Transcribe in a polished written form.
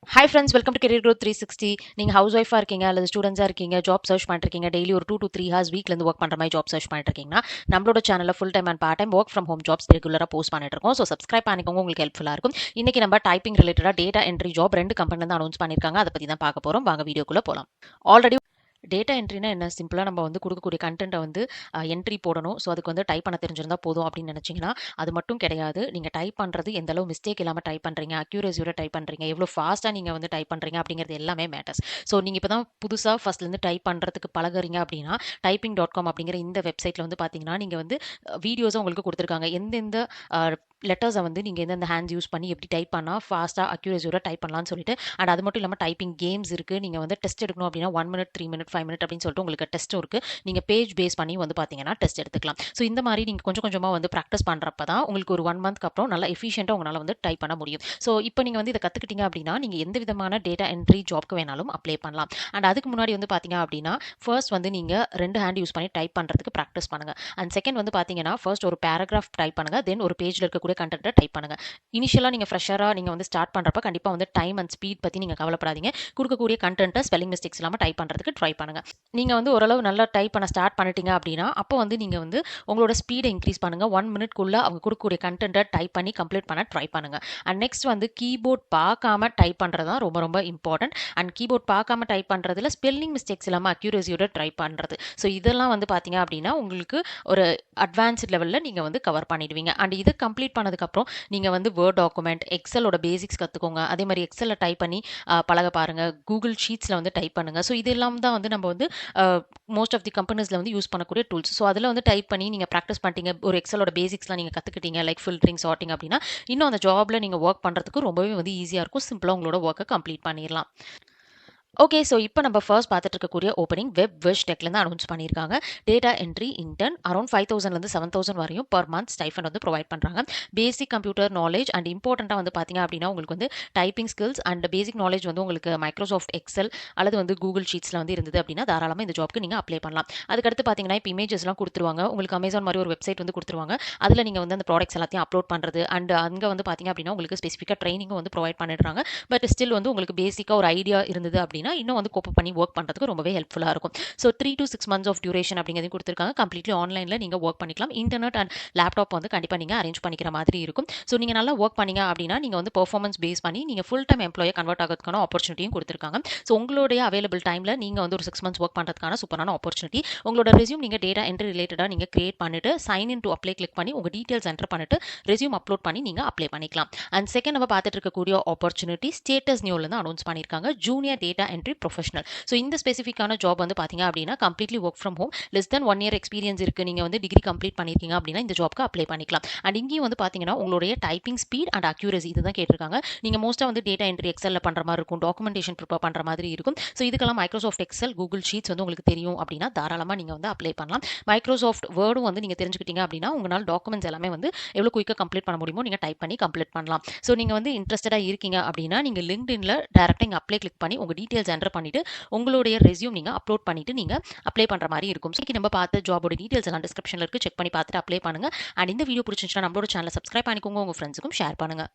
Hi friends, welcome to career growth 360. நீங்கள் house ஒய்ஃபாக இருக்கீங்க அல்லது ஸ்டூடெண்ட்ஸாக இருக்கீங்க, ஜாப் சர்ச் பண்ணிருக்கீங்க, டெய்லி ஒரு 2 to 3 ஹார்ஸ் வீக்லேருந்து ஒர்க் பண்ணுற மாதிரி ஜாப் சர்ச் பண்ணிட்டு இருக்கீங்கன்னா நம்மளோட சேனலில் full time and part time work from home jobs ரெகுலராக போஸ்ட் பண்ணிட்டு இருக்கோம். ஸோ சப்ஸ்கிரைப் பண்ணிக்கோங்க, உங்களுக்கு ஹெல்ப்ஃபுல்லாக இருக்கும். இன்னைக்கு நம்ம டைப்பிங் ரிலேட்டடாக டேட்டா என்ட்ரி ஜாப் 2 கம்பெனிலேருந்து அனௌன்ஸ் பண்ணியிருக்காங்க. அதை பற்றி தான் பார்க்க போகிறோம். வாங்க வீடியோக்குள்ளே போகலாம். ஆல்ரெடி டேட்டா என்ட்ரினா என்ன? சிம்பிளாக நம்ம வந்து கொடுக்கக்கூடிய கண்டென்ட்டை வந்து என்ட்ரி போடணும். ஸோ அதுக்கு வந்து டைப் பண்ண தெரிஞ்சிருந்தா போதும் அப்படின்னு நினச்சிங்கன்னா அது மட்டும் கிடையாது. நீங்கள் டைப் பண்ணுறது எந்த அளவு மிஸ்டேக் இல்லாமல் டைப் பண்ணுறீங்க, அக்யூரேசியோட டைப் பண்ணுறீங்க, எவ்வளோ ஃபாஸ்ட்டாக நீங்கள் வந்து டைப் பண்ணுறீங்க அப்படிங்கிறது எல்லாமே மேட்டர்ஸ். ஸோ நீங்கள் இப்போ தான் புதுசாக ஃபஸ்ட்லேருந்து டைப் பண்ணுறதுக்கு பழகுறீங்க அப்படின்னா typing.com அப்படிங்கிற இந்த வெப்சைட்டில் வந்து பார்த்தீங்கன்னா நீங்கள் வந்து வீடியோஸை உங்களுக்கு கொடுத்துருக்காங்க. எந்தெந்த லெட்டர்ஸை வந்து நீங்கள் எந்தெந்த ஹேண்ட்ஸ் யூஸ் பண்ணி எப்படி டைப் பண்ணால் ஃபாஸ்ட்டாக அக்யூரேசியோட டைப் பண்ணலாம்னு சொல்லிட்டு, அண்ட் அது மட்டும் இல்லாமல் டைப்பிங் கேம்ஸ் இருக்குது. நீங்கள் வந்து டெஸ்ட் எடுக்கணும் அப்படின்னா 1 minute 3 minute 5 minute அப்படின்னு சொல்லிட்டு உங்களுக்கு டெஸ்ட்டும் இருக்குது. நீங்கள் பேஜ் பேஸ் பண்ணி வந்து பார்த்தீங்கன்னா டெஸ்ட் எடுத்துக்கலாம். ஸோ இந்த மாதிரி நீங்கள் கொஞ்சம் கொஞ்சமாக வந்து ப்ராக்டிஸ் பண்ணுறப்ப தான் உங்களுக்கு ஒரு 1 monthக்கு அப்புறம் நல்லா எஃபிஷியண்டாக உங்களால் வந்து டைப் பண்ண முடியும். ஸோ இப்போ நீங்கள் வந்து இதை கற்றுக்கிட்டீங்க அப்படின்னா நீங்கள் எந்த விதமான டேட்டா என்ட்ரி ஜாப்க்கு வேணாலும் அப்ளை பண்ணலாம். அண்ட் அதுக்கு முன்னாடி வந்து பார்த்தீங்க அப்படின்னா ஃபர்ஸ்ட் வந்து நீங்கள் 2 ஹேண்ட் யூஸ் பண்ணி டைப் பண்ணுறதுக்கு ப்ராக்டிஸ் பண்ணுங்கள். அண்ட் செகண்ட் வந்து பார்த்தீங்கன்னா ஃபர்ஸ்ட் ஒரு பேராகிராஃப் டைப் பண்ணுங்கள், தென் ஒரு பேஜில் இருக்கக்கூடிய கண்டென்ட்டை டைப் பண்ணுங்கள். இனிஷியலாக நீங்கள் ஃப்ரெஷராக நீங்கள் வந்து ஸ்டார்ட் பண்ணுறப்ப கண்டிப்பாக வந்து டைம் அண்ட் ஸ்பீட் பற்றி நீங்கள் கவலைப்படாதீங்க. கொடுக்கக்கூடிய கண்டென்ட்டை ஸ்பெல்லிங் மிஸ்டேக்ஸ் இல்லாமல் டைப் பண்ணுறதுக்கு ட்ரை பண்ணுங்கள். நீங்கள் வந்து ஓரளவு நல்லா டைப் பண்ண ஸ்டார்ட் பண்ணிட்டீங்க அப்படின்னா அப்போ வந்து நீங்கள் வந்து உங்களோட ஸ்பீடை இன்க்ரீஸ் பண்ணுங்கள். 1 minute-குள்ளே அவங்க கொடுக்கக்கூடிய கண்டென்ட்டை டைப் பண்ணி கம்ப்ளீட் பண்ண ட்ரை பண்ணுங்கள். அண்ட் நெக்ஸ்ட் வந்து கீபோர்ட் பார்க்காம டைப் பண்ணுறது தான் ரொம்ப ரொம்ப இம்பார்ட்டன்ட். அண்ட் கீபோர்ட் பார்க்காம டைப் பண்ணுறதுல ஸ்பெல்லிங் மிஸ்டேக்ஸ் இல்லாமல் அக்யூரேசியோட ட்ரை பண்ணுறது. ஸோ இதெல்லாம் வந்து பார்த்தீங்க அப்படின்னா உங்களுக்கு ஒரு அட்வான்ஸ்ட் லெவலில் நீங்கள் வந்து கவர் பண்ணிடுவீங்க. அண்ட் இதை கம்ப்ளீட் பண்ணதுக்கப்புறம் நீங்கள் வந்து வேர்ட் டாக்குமெண்ட், எக்ஸலோட பேசிக்ஸ் கற்றுக்கோங்க. அதே மாதிரி எக்ஸலில் டைப் பண்ணி பழக பாருங்கள். கூகுள் ஷீட்ஸில் வந்து டைப் பண்ணுங்கள். ஸோ இதெல்லாம் தான் வந்து நம்ம வந்து மோஸ்ட் ஆஃப் தி கம்பெனிஸில் வந்து யூஸ் பண்ணக்கூடிய டூல்ஸ். ஸோ அதில் வந்து டைப் பண்ணி நீங்கள் ப்ராக்டிஸ் பண்ணிட்டீங்க, ஒரு எக்ஸலோட பேசிக்ஸ்லாம் நீங்கள் கற்றுக்கிட்டீங்க, லைக் ஃபில்டரிங், சார்ட்டிங் அப்படின்னா இன்னும் அந்த ஜாபில் நீங்கள் ஒர்க் பண்ணுறதுக்கு ரொம்பவே வந்து ஈஸியாக இருக்கும். சிம்பிளாக உங்களோட ஒர்க்கை கம்ப்ளீட் பண்ணிடலாம். ஓகே, ஸோ இப்போ நம்ம ஃபர்ஸ்ட் பார்த்துட்டு இருக்கக்கூடிய ஓப்பனிங் வெப் விஷ் டெக்லேருந்து அனௌன்ஸ் பண்ணியிருக்காங்க. டேட்டா என்ட்ரி இன்டர்ன் அரௌண்ட் 5,000லேருந்து 7,000 வரையும் பர் மந்த் ஸ்டைஃபண்ட் வந்து ப்ரொவைட் பண்ணுறாங்க. பேசிக் கம்ப்யூட்டர் நாலேஜ் அண்ட் இம்பார்ட்டண்ட்டாக வந்து பார்த்தீங்க அப்படின்னா உங்களுக்கு வந்து typing skills and basic knowledge வந்து உங்களுக்கு மைக்ரோசாஃப்ட் எக்ஸல் அல்லது வந்து கூகுள் ஷீட்ஸில் வந்து இருந்தது அப்படின்னா தாராளமாக இந்த ஜாப்க்கு நீங்கள் அப்ளை பண்ணலாம். அதுக்கடுத்து பார்த்தீங்கன்னா இப்போ இமேஜஸ்லாம் கொடுத்துருவாங்க. உங்களுக்கு அமேசான் மாதிரி ஒரு வெப்சைட் வந்து கொடுத்துருவாங்க. அதில் நீங்கள் வந்து அந்த ப்ராடக்ட்ஸ் எல்லாத்தையும் அப்லோட் பண்ணுறது அண்ட் அங்கே வந்து பார்த்தீங்க அப்படின்னா உங்களுக்கு ஸ்பெசிஃபிக்காக ட்ரைனிங்கும் வந்து ப்ரொவைட் பண்ணிடுறாங்க. பட் ஸ்டில் வந்து உங்களுக்கு பேசிக்காக ஒரு ஐடியா இருந்தது அப்படின்னா இன்னும் வந்து கோப் பண்ணி ஒர்க் பண்ணுறதுக்கு ரொம்பவே ஹெல்ப்ஃபுல்லாக இருக்கும். So 3 to 6 months of duration அப்படிங்கிறது கொடுத்துருக்காங்க. கம்ப்ளீட்லி ஆன்லைனில் நீங்கள் ஒர்க் பண்ணிக்கலாம். இன்டர்நெட் அண்ட் லேப்டாப் வந்து கண்டிப்பாக நீங்கள் அரேஞ்ச் பண்ணிக்கிற மாதிரி இருக்கும். ஸோ நீங்கள் நல்லா ஒர்க் பண்ணீங்க அப்படின்னா நீங்கள் வந்து பெர்ஃபார்மன்ஸ் பேஸ் பண்ணி நீங்கள் ஃபுல் டைம் எம்ப்ளாயை கன்வெர்ட் ஆகிறதுக்கான ஆப்பர்ச்சுனிட்டியும் கொடுத்துருக்காங்க. ஸோ உங்களுடைய அவைலபிள் டைமில் நீங்கள் வந்து ஒரு 6 months ஒர்க் பண்ணுறதுக்கான சூப்பரான ஆப்பர்ச்சுனிட்டி. உங்களோட ரெஸ்யூம் நீங்கள் டேட்டா என்ட்ரி ரிலேட்டடாக நீங்கள் கிரியேட் பண்ணிட்டு sign in to apply click பண்ணி உங்கள் டீட்டெயில்ஸ் என்டர் பண்ணிட்டு ரெஸ்யூம் அப்லோட் பண்ணி நீங்கள் அப்ளை பண்ணிக்கலாம். அண்ட் செகண்ட் நம்ம பார்த்துட்டு இருக்கக்கூடிய ஆப்பர்ச்சுனிட்டி ஸ்டேட்டஸ் நியூலேருந்து அனௌன்ஸ் பண்ணியிருக்காங்க. Junior data entry professional. So இந்த ஸ்பெசிஃபிக்கான ஜாப் வந்து பார்த்தீங்க அப்படின்னா completely work from home, less than 1 year experience இருக்குது, நீங்கள் வந்து டிகிரி கம்ப்ளீட் பண்ணியிருக்கீங்க அப்படின்னா இந்த ஜாப்க்கு அப்ளை பண்ணிக்கலாம். அண்ட் இங்கேயும் வந்து பார்த்தீங்கன்னா உங்களுடைய டைப்பிங் ஸ்பீட் அண்ட் அக்யூரசி இதுதான் கேட்டிருக்காங்க. நீங்கள் மோஸ்ட்டாக வந்து டேட்டா என்ட்ரி எக்ஸலில் பண்ணுற மாதிரி இருக்கும், டாக்குமெண்டேஷன் ப்ரிப்பேர் பண்ணுற மாதிரி இருக்கும். ஸோ இதுக்கெல்லாம் மைக்ரோசாஃப்ட் எக்ஸல், கூகுள் ஷீட்ஸ் வந்து உங்களுக்கு தெரியும் அப்படின்னா தாராளமாக நீங்கள் வந்து அப்ளை பண்ணலாம். மைக்ரோசாஃப்ட் வேர்டும் வந்து நீங்கள் தெரிஞ்சுக்கிட்டீங்க அப்படின்னா உங்களால் டாக்குமெண்ட்ஸ் எல்லாமே வந்து எவ்வளோ குயிக்காக கம்ப்ளீட் பண்ண முடியுமோ நீங்கள் டைப் பண்ணி கம்ப்ளீட் பண்ணலாம். ஸோ நீங்கள் வந்து இன்ட்ரெஸ்டடாக இருக்கீங்க அப்படின்னா நீங்கள் லிங்க்டின்ல டேரக்டாக இங்கே அப்ளை கிளிக் பண்ணி உங்கள் டீட்டெயில்ஸ் என்டர் பண்ணிட்டு உங்களுடைய ரெஸ்யூம் நீங்கள் அப்லோட் பண்ணிட்டு நீங்கள் அப்ளை பண்ணுற மாதிரி இருக்கும். ஸோ நம்ம பார்த்த ஜாபோட டீட்டெயில்ஸ் எல்லாம் டிஸ்கிரிப்ஷனில் இருக்குது, செக் பண்ணி பார்த்துட்டு அப்ளை பண்ணுங்கள். அண்ட் இந்த வீடியோ பிடிச்சிருந்துச்சுன்னா நம்மளோட சேனலை சப்ஸ்கிரைப் பண்ணிக்கோங்க, உங்கள் ஃப்ரெண்ட்ஸுக்கும் ஷேர் பண்ணுங்கள்.